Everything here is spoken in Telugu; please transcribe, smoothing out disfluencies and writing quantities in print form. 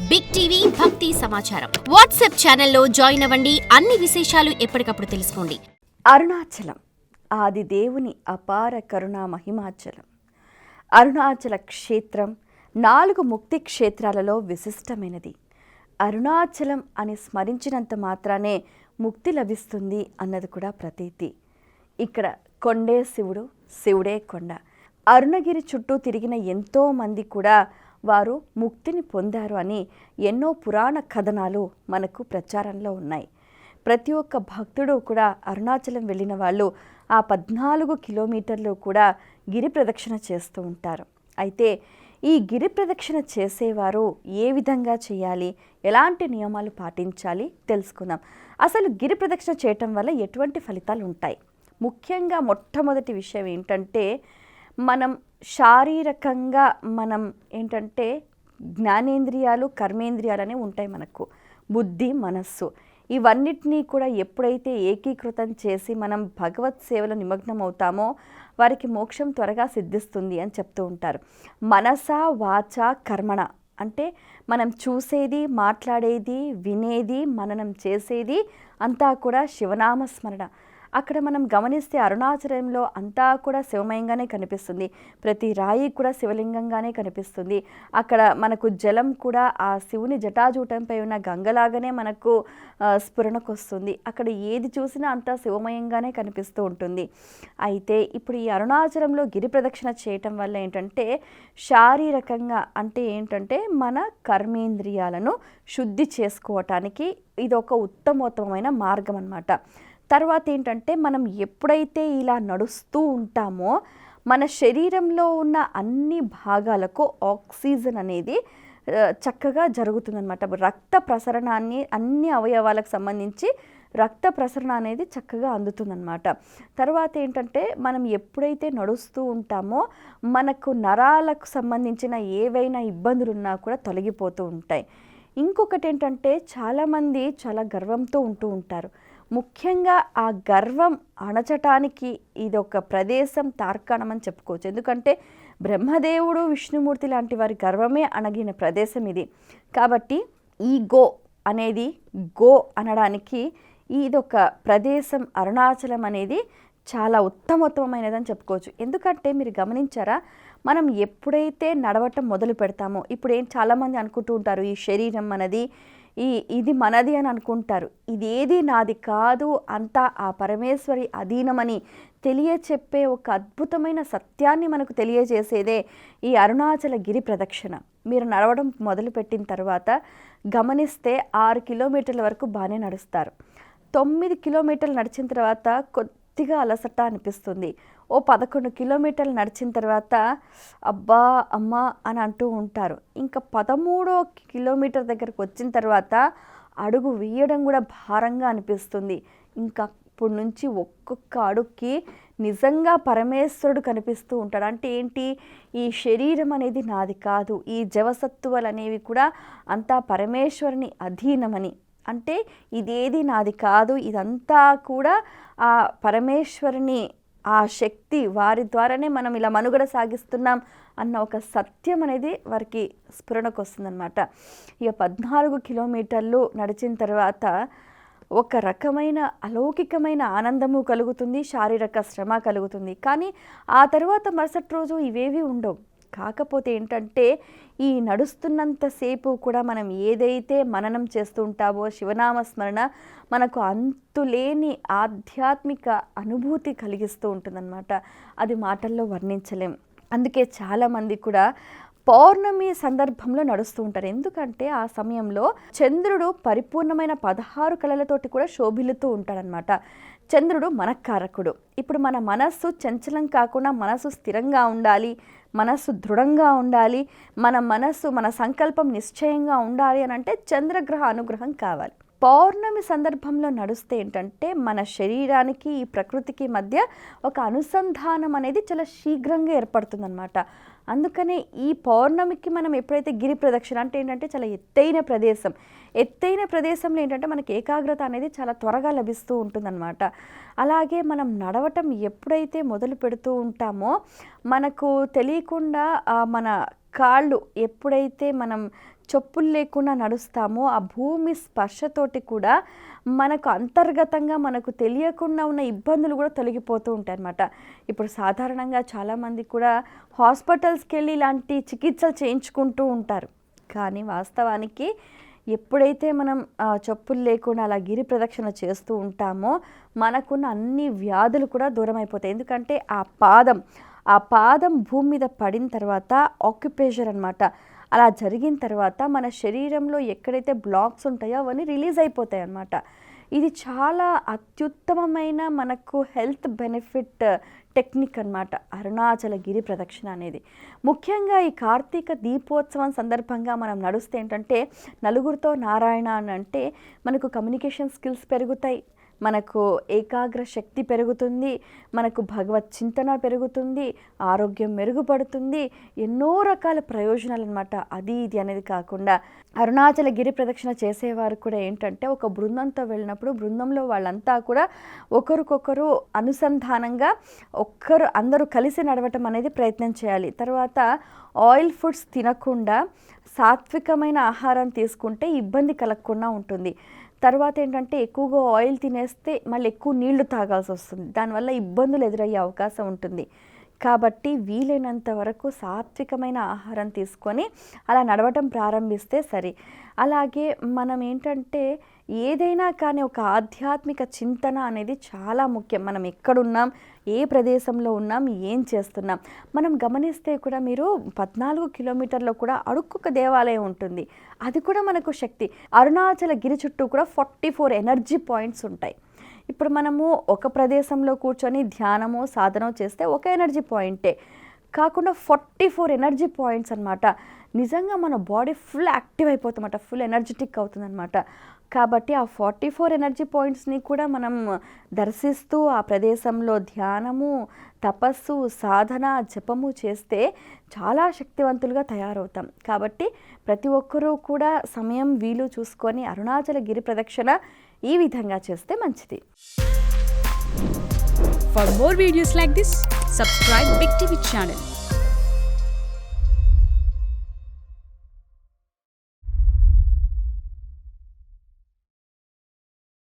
బిగ్ టీవీ భక్తి సమాచారం వాట్సాప్ ఛానల్లో జాయిన్ అవ్వండి. అన్ని విశేషాలు ఎప్పటికప్పుడు తెలుసుకోండి. అరుణాచలం ఆది దేవుని అపార కరుణా మహిమాచలం. అరుణాచల క్షేత్రం 4 ముక్తి క్షేత్రాలలో విశిష్టమైనది. అరుణాచలం అని స్మరించినంత మాత్రానే ముక్తి లభిస్తుంది అన్నది కూడా ప్రతీతి. ఇక్కడ కొండే శివుడు, శివుడే కొండ. అరుణగిరి చుట్టూ తిరిగిన ఎంతో మంది కూడా వారు ముక్తిని పొందారు అని ఎన్నో పురాణ కథనాలు మనకు ప్రచారంలో ఉన్నాయి. ప్రతి ఒక్క భక్తుడు కూడా అరుణాచలం వెళ్ళిన వాళ్ళు ఆ 14 కిలోమీటర్లు కూడా గిరి ప్రదక్షిణ చేస్తూ ఉంటారు. అయితే ఈ గిరి ప్రదక్షిణ చేసేవారు ఏ విధంగా చేయాలి, ఎలాంటి నియమాలు పాటించాలి తెలుసుకుందాం. అసలు గిరి ప్రదక్షిణ చేయటం వల్ల ఎటువంటి ఫలితాలు ఉంటాయి? ముఖ్యంగా మొట్టమొదటి విషయం ఏంటంటే, మనం శారీరకంగా జ్ఞానేంద్రియాలు, కర్మేంద్రియాలు అనేవి ఉంటాయి మనకు. బుద్ధి, మనస్సు ఇవన్నిటినీ కూడా ఎప్పుడైతే ఏకీకృతం చేసి మనం భగవత్ సేవలో నిమగ్నం అవుతామో వారికి మోక్షం త్వరగా సిద్ధిస్తుంది అని చెప్తూ ఉంటారు. మనస వాచ కర్మణ అంటే మనం చూసేది, మాట్లాడేది, వినేది, మననం చేసేది అంతా కూడా శివనామస్మరణ. అక్కడ మనం గమనిస్తే అరుణాచలంలో అంతా కూడా శివమయంగానే కనిపిస్తుంది. ప్రతి రాయి కూడా శివలింగంగానే కనిపిస్తుంది. అక్కడ మనకు జలం కూడా ఆ శివుని జటాజూటంపై ఉన్న గంగలాగానే మనకు స్ఫురణకు వస్తుంది. అక్కడ ఏది చూసినా అంతా శివమయంగానే కనిపిస్తూ ఉంటుంది. అయితే ఇప్పుడు ఈ అరుణాచలంలో గిరి ప్రదక్షిణ చేయటం వల్ల ఏంటంటే, శారీరకంగా అంటే మన కర్మేంద్రియాలను శుద్ధి చేసుకోవటానికి ఇది ఒక ఉత్తమోత్తమైన మార్గం అన్నమాట. తర్వాత ఏంటంటే, మనం ఎప్పుడైతే ఇలా నడుస్తూ ఉంటామో మన శరీరంలో ఉన్న అన్ని భాగాలకు ఆక్సిజన్ అనేది చక్కగా జరుగుతుందన్నమాట. రక్త ప్రసరణాన్ని అన్ని అవయవాలకు సంబంధించి రక్త ప్రసరణ అనేది చక్కగా అందుతుందన్నమాట. తర్వాత ఏంటంటే, మనం ఎప్పుడైతే నడుస్తూ ఉంటామో మనకు నరాలకు సంబంధించిన ఏవైనా ఇబ్బందులు ఉన్నా కూడా తొలగిపోతూ ఉంటాయి. ఇంకొకటి ఏంటంటే, చాలామంది చాలా గర్వంతో ఉంటూ ఉంటారు. ముఖ్యంగా ఆ గర్వం అణచటానికి ఇది ఒక ప్రదేశం, తార్కాణం అని చెప్పుకోవచ్చు. ఎందుకంటే బ్రహ్మదేవుడు, విష్ణుమూర్తి లాంటి వారి గర్వమే అణగిన ప్రదేశం ఇది. కాబట్టి ఈ గో అనడానికి ఇదొక ప్రదేశం. అరుణాచలం అనేది చాలా ఉత్తమోత్తమైనదని చెప్పుకోవచ్చు. ఎందుకంటే మీరు గమనించారా, మనం ఎప్పుడైతే నడవటం మొదలు పెడతామో, ఇప్పుడు చాలామంది అనుకుంటూ ఉంటారు ఈ శరీరం మనది, ఇది మనది అని అనుకుంటారు. ఇదేది నాది కాదు, అంతా ఆ పరమేశ్వరి అధీనమని తెలియచెప్పే ఒక అద్భుతమైన సత్యాన్ని మనకు తెలియజేసేదే ఈ అరుణాచల గిరి ప్రదక్షిణ. మీరు నడవడం మొదలుపెట్టిన తర్వాత గమనిస్తే 6 కిలోమీటర్ల వరకు బాగానే నడుస్తారు. 9 కిలోమీటర్లు నడిచిన తర్వాత కొద్దిగా అలసట అనిపిస్తుంది. 11 కిలోమీటర్లు నడిచిన తర్వాత అబ్బా అమ్మా అని అంటూ ఉంటారు. ఇంకా 13వ కిలోమీటర్ దగ్గరకు వచ్చిన తర్వాత అడుగు వేయడం కూడా భారంగా అనిపిస్తుంది. ఇంకా అప్పటి నుంచి ఒక్కొక్క అడుగుకి నిజంగా పరమేశ్వరుడు కనిపిస్తూ ఉంటాడు. అంటే ఏంటి, ఈ శరీరం అనేది నాది కాదు, ఈ జవసత్తువులు అనేవి కూడా అంతా పరమేశ్వరుని అధీనమని, అంటే ఇదేది నాది కాదు, ఇదంతా కూడా ఆ పరమేశ్వరుని ఆ శక్తి, వారి ద్వారానే మనం ఇలా మనుగడ సాగిస్తున్నాం అన్న ఒక సత్యం అనేది వారికి స్ఫురణకు వస్తుందన్నమాట. ఇక 14 కిలోమీటర్లు నడిచిన తర్వాత ఒక రకమైన అలౌకికమైన ఆనందము కలుగుతుంది, శారీరక శ్రమ కలుగుతుంది. కానీ ఆ తర్వాత మరుసటి రోజు ఇవేవి ఉండవు. కాకపోతే ఏంటంటే, ఈ నడుస్తున్నంతసేపు కూడా మనం ఏదైతే మననం చేస్తూ ఉంటామో శివనామస్మరణ మనకు అంతులేని ఆధ్యాత్మిక అనుభూతి కలిగిస్తూ ఉంటుందన్నమాట. అది మాటల్లో వర్ణించలేం. అందుకే చాలామంది కూడా పౌర్ణమి సందర్భంలో నడుస్తూ ఉంటారు. ఎందుకంటే ఆ సమయంలో చంద్రుడు పరిపూర్ణమైన 16 కళలతోటి కూడా శోభిల్లుతూ ఉంటాడనమాట. చంద్రుడు మనఃకారకుడు. ఇప్పుడు మన మనస్సు చంచలం కాకుండా మనస్సు స్థిరంగా ఉండాలి, మనస్సు దృఢంగా ఉండాలి, మన సంకల్పం నిశ్చయంగా ఉండాలి అని అంటే చంద్రగ్రహ అనుగ్రహం కావాలి. పౌర్ణమి సందర్భంలో నడుస్తే ఏంటంటే, మన శరీరానికి ఈ ప్రకృతికి మధ్య ఒక అనుసంధానం అనేది చాలా శీఘ్రంగా ఏర్పడుతుందన్నమాట. అందుకనే ఈ పౌర్ణమికి మనం ఎప్పుడైతే గిరి ప్రదక్షిణ అంటే ఏంటంటే చాలా ఎత్తైన ప్రదేశంలో ఏంటంటే మనకి ఏకాగ్రత అనేది చాలా త్వరగా లభిస్తూ ఉంటుందన్నమాట. అలాగే మనం నడవటం ఎప్పుడైతే మొదలు పెడుతూ ఉంటామో మనకు తెలియకుండా మన కాళ్ళు ఎప్పుడైతే మనం చెప్పులు లేకుండా నడుస్తామో ఆ భూమి స్పర్శతోటి కూడా మనకు అంతర్గతంగా మనకు తెలియకుండా ఉన్న ఇబ్బందులు కూడా తొలగిపోతూ ఉంటాయి అన్నమాట. ఇప్పుడు సాధారణంగా చాలామంది కూడా హాస్పిటల్స్కి వెళ్ళి ఇలాంటి చికిత్సలు చేయించుకుంటూ ఉంటారు. కానీ వాస్తవానికి ఎప్పుడైతే మనం చెప్పులు లేకుండా అలా గిరి ప్రదక్షిణ చేస్తూ ఉంటామో మనకున్న అన్ని వ్యాధులు కూడా దూరం అయిపోతాయి. ఎందుకంటే ఆ పాదం భూమి మీద పడిన తర్వాత ఆక్యుప్రెషర్ అన్నమాట. అలా జరిగిన తర్వాత మన శరీరంలో ఎక్కడైతే బ్లాక్స్ ఉంటాయో అవన్నీ రిలీజ్ అయిపోతాయి అన్నమాట. ఇది చాలా అత్యుత్తమమైన మనకు హెల్త్ బెనిఫిట్ టెక్నిక్ అన్నమాట అరుణాచల గిరి ప్రదక్షిణ అనేది. ముఖ్యంగా ఈ కార్తీక దీపోత్సవం సందర్భంగా మనం నడుస్తే ఏంటంటే నలుగురితో నారాయణ అని అంటే మనకు కమ్యూనికేషన్ స్కిల్స్ పెరుగుతాయి, మనకు ఏకాగ్ర శక్తి పెరుగుతుంది, మనకు భగవత్ చింతన పెరుగుతుంది, ఆరోగ్యం మెరుగుపడుతుంది, ఎన్నో రకాల ప్రయోజనాలు అన్నమాట. అది ఇది అనేది కాకుండా అరుణాచల గిరి ప్రదక్షిణ చేసేవారు కూడా ఏంటంటే ఒక బృందంతో వెళ్ళినప్పుడు బృందంలో వాళ్ళంతా కూడా ఒకరికొకరు అనుసంధానంగా అందరూ కలిసి నడవటం అనేది ప్రయత్నం చేయాలి. తర్వాత ఆయిల్ ఫుడ్స్ తినకుండా సాత్వికమైన ఆహారం తీసుకుంటే ఇబ్బంది కలగకుండా ఉంటుంది. తర్వాత ఏంటంటే ఎక్కువగా ఆయిల్ తినేస్తే మళ్ళీ ఎక్కువ నీళ్లు తాగాల్సి వస్తుంది, దానివల్ల ఇబ్బందులు ఎదురయ్యే అవకాశం ఉంటుంది. కాబట్టి వీలైనంత వరకు సాత్వికమైన ఆహారం తీసుకొని అలా నడవటం ప్రారంభిస్తే సరి. అలాగే మనం ఏంటంటే ఏదైనా కానీ ఒక ఆధ్యాత్మిక చింతన అనేది చాలా ముఖ్యం. మనం ఎక్కడున్నాం, ఏ ప్రదేశంలో ఉన్నాం, ఏం చేస్తున్నాం. మనం గమనిస్తే కూడా మీరు 14 కిలోమీటర్లో కూడా అడుక్కొక దేవాలయం ఉంటుంది, అది కూడా మనకు శక్తి. అరుణాచల గిరి చుట్టూ కూడా 44 ఎనర్జీ పాయింట్స్ ఉంటాయి. ఇప్పుడు మనము ఒక ప్రదేశంలో కూర్చొని ధ్యానమో సాధనో చేస్తే ఒక ఎనర్జీ పాయింటే కాకుండా 44 ఎనర్జీ పాయింట్స్ అన్నమాట. నిజంగా మన బాడీ ఫుల్ యాక్టివ్ అయిపోతుందన్నమాట, ఫుల్ ఎనర్జెటిక్ అవుతుందన్నమాట. కాబట్టి ఆ 44 ఎనర్జీ పాయింట్స్ని కూడా మనం దర్శిస్తూ ఆ ప్రదేశంలో ధ్యానము, తపస్సు, సాధన, జపము చేస్తే చాలా శక్తివంతులుగా తయారవుతాం. కాబట్టి ప్రతి ఒక్కరూ కూడా సమయం వీలు చూసుకొని అరుణాచల గిరి ప్రదక్షిణ ఈ విధంగా చేస్తే మంచిది. For more videos like this, subscribe Big TV channel.